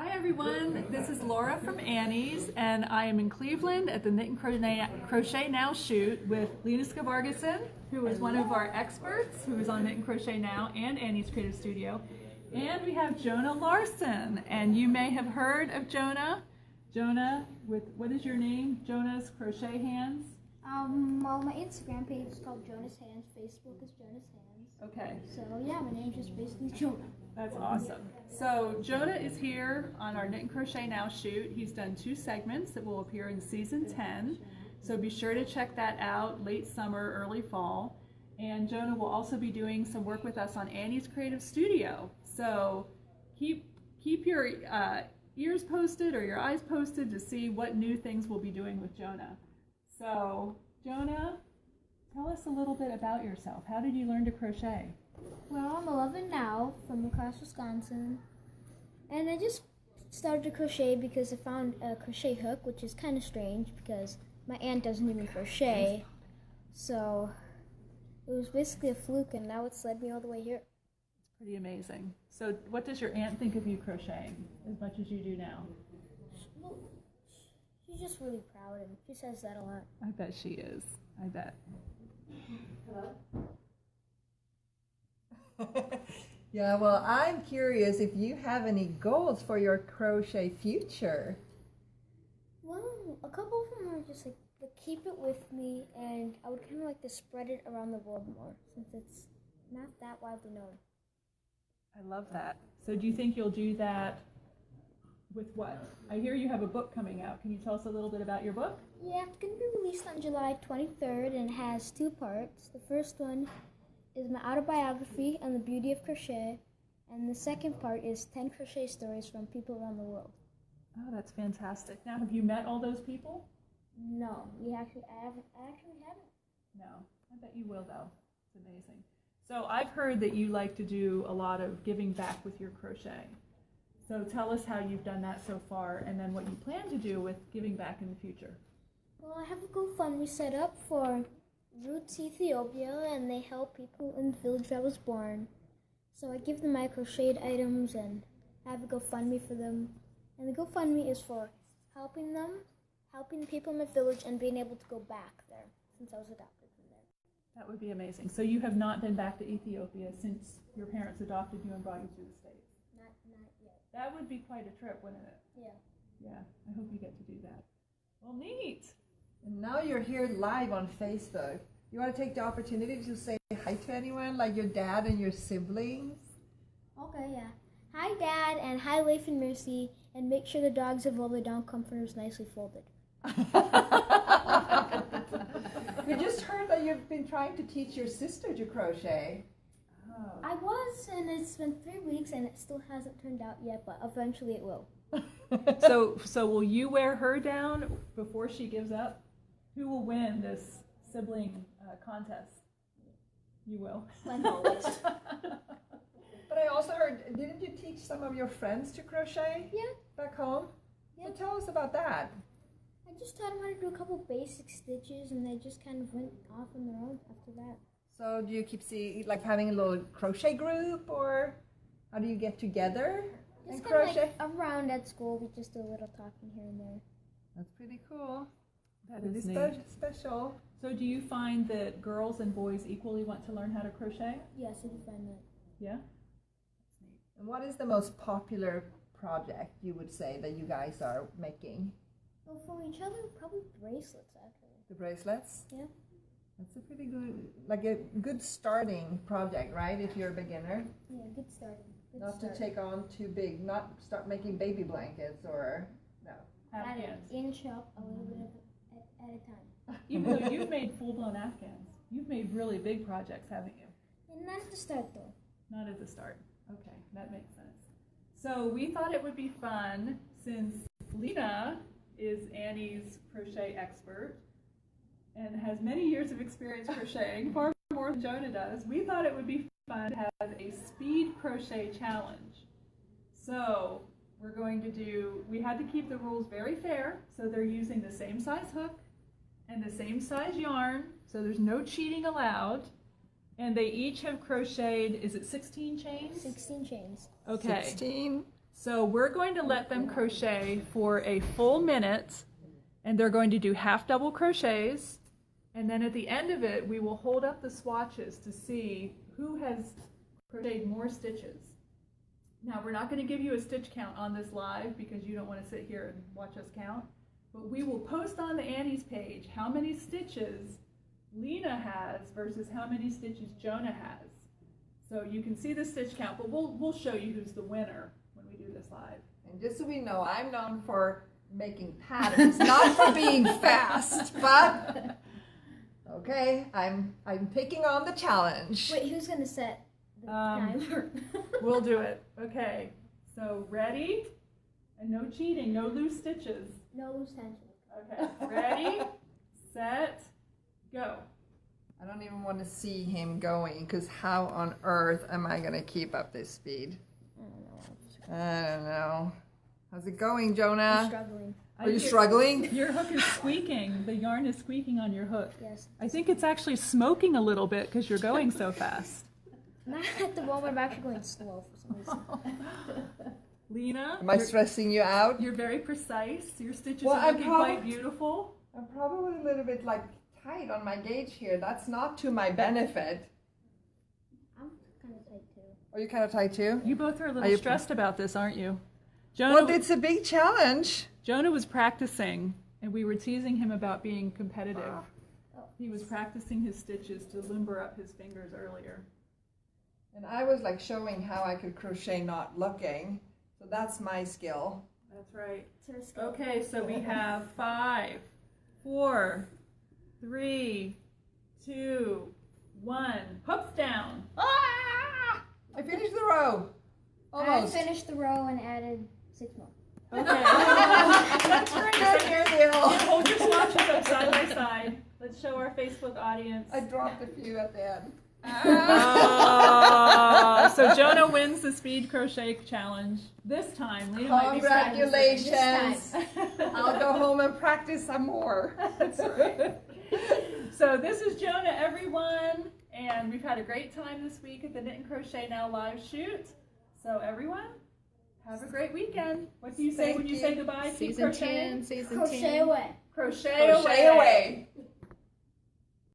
Hi everyone, this is Laura from Annie's, and I am in Cleveland at the Knit and Crochet Now shoot with Lena Skvagerson, who is one of our experts, who is on Knit and Crochet Now and Annie's Creative Studio. And we have Jonah Larson, and you may have heard of Jonah. Jonah, with, what is your name? Jonah's Crochet Hands? Well, my Instagram page is called Jonah's Hands. Facebook is Jonah's Hands. Okay. So yeah, my name's just basically Jonah. That's awesome. So Jonah is here on our Knit and Crochet Now shoot. He's done 2 segments that will appear in season 10. So be sure to check that out late summer, early fall. And Jonah will also be doing some work with us on Annie's Creative Studio. So keep your ears posted or your eyes posted to see what new things we'll be doing with Jonah. So Jonah, tell us a little bit about yourself. How did you learn to crochet? Well, I'm 11 now, from across Wisconsin, and I just started to crochet because I found a crochet hook, which is kind of strange because my aunt doesn't even crochet, so it was basically a fluke, and now it's led me all the way here. It's pretty amazing. So what does your aunt think of you crocheting as much as you do now? Well, she's just really proud, and she says that a lot. I bet she is. I bet. Hello? Yeah, well, I'm curious if you have any goals for your crochet future. Well, a couple of them are just like to keep it with me, and I would kind of like to spread it around the world more since it's not that widely known. I love that. So do you think you'll do that with what? I hear you have a book coming out. Can you tell us a little bit about your book? Yeah, it's going to be released on July 23rd, and it has 2 parts. The first one is my autobiography on the beauty of crochet, and the second part is 10 crochet stories from people around the world. Oh, that's fantastic. Now, have you met all those people? No, I actually haven't. No, I bet you will though. It's amazing. So I've heard that you like to do a lot of giving back with your crochet. So tell us how you've done that so far, and then what you plan to do with giving back in the future. Well, I have a GoFundMe set up for Roots Ethiopia, and they help people in the village I was born. So I give them my crocheted items and have a GoFundMe for them. And the GoFundMe is for helping the people in my village, and being able to go back there since I was adopted from there. That would be amazing. So you have not been back to Ethiopia since your parents adopted you and brought you to the States? Not yet. That would be quite a trip, wouldn't it? Yeah. Yeah, I hope you get to do that. Well, neat. And now you're here live on Facebook. You want to take the opportunity to say hi to anyone, like your dad and your siblings? Okay, yeah. Hi, Dad, and hi, Leif and Mercy, and make sure the dogs have all the down comforters nicely folded. We just heard that you've been trying to teach your sister to crochet. Oh. I was, and it's been 3 weeks, and it still hasn't turned out yet, but eventually it will. So will you wear her down before she gives up? Who will win this sibling contest? You will. Like always. But I also heard, didn't you teach some of your friends to crochet? Yeah. Back home? Yeah. So tell us about that. I just taught them how to do a couple basic stitches, and they just kind of went off on their own after that. So do you keep like having a little crochet group, or how do you get together and Just kind of crochet? like around at school, we just do a little talking here and there. That's pretty cool. That Really is neat. special. So do you find that girls and boys equally want to learn how to crochet? Yes, I do find that. Yeah? And what is the most popular project you would say that you guys are making? Well, for each other, probably bracelets, actually. The bracelets? Yeah. That's a pretty good, like a good starting project, right? If you're a beginner. Yeah, good starting. Good Not start. to take on too big, not start making baby blankets or, no. Afghans. Inch up a little bit at a time. Even though you've made full-blown Afghans. You've made really big projects, haven't you? And not at the start, though. Not at the start. Okay, that makes sense. So we thought it would be fun, since Lena is Annie's crochet expert and has many years of experience crocheting, far more than Jonah does. We thought it would be fun to have a speed crochet challenge. So we had to keep the rules very fair, so they're using the same size hook and the same size yarn, so there's no cheating allowed. And they each have crocheted, is it 16 chains? 16 chains. Okay. 16. So we're going to let them crochet for a full minute, and they're going to do half double crochets, and then at the end of it we will hold up the swatches to see who has crocheted more stitches. Now we're not going to give you a stitch count on this live because you don't want to sit here and watch us count, but we will post on the Annie's page how many stitches Lena has versus how many stitches Jonah has. So you can see the stitch count, but we'll show you who's the winner when we do this live. And just so we know, I'm known for making patterns, not for being fast, but okay, I'm taking on the challenge. Wait, who's gonna set the timer? We'll do it. Okay, so ready? And no cheating, no loose stitches. No loose tension. Okay, ready, set, go. I don't even want to see him going, because how on earth am I going to keep up this speed? I don't know. How's it going, Jonah? I'm struggling. Are you struggling? Your hook is squeaking. The yarn is squeaking on your hook. Yes. I think it's actually smoking a little bit because you're going so fast. Not at the moment, I'm actually going slow for some reason. Lena? Am I stressing you out? You're very precise. Your stitches Well, are looking quite beautiful. I'm probably a little bit like tight on my gauge here. That's not to my benefit. I'm kind of tight too. Are you kind of tight too? You both are a little you- stressed about this, aren't you? Jonah, Well, it's a big challenge. Jonah was practicing, and we were teasing him about being competitive. He was practicing his stitches to limber up his fingers earlier. And I was like showing how I could crochet not looking. So that's my skill. That's right. It's her skill. Okay, so we have 5, 4, 3, 2, 1. Hooks down. Ah! I finished the row. Almost. I finished the row and added 6 more. Okay. That's great. Good deal. Hold your swatches up side by side. Let's show our Facebook audience. I dropped a few at the end. So Jonah wins the Speed Crochet Challenge. This time, Lena might be Congratulations. I'll go home and practice some more. That's right. So this is Jonah, everyone, and we've had a great time this week at the Knit and Crochet Now live shoot. So everyone, have a great weekend. What do you say when you say goodbye? Keep Season 10, season 10. Crochet away. Crochet away. Crochet away.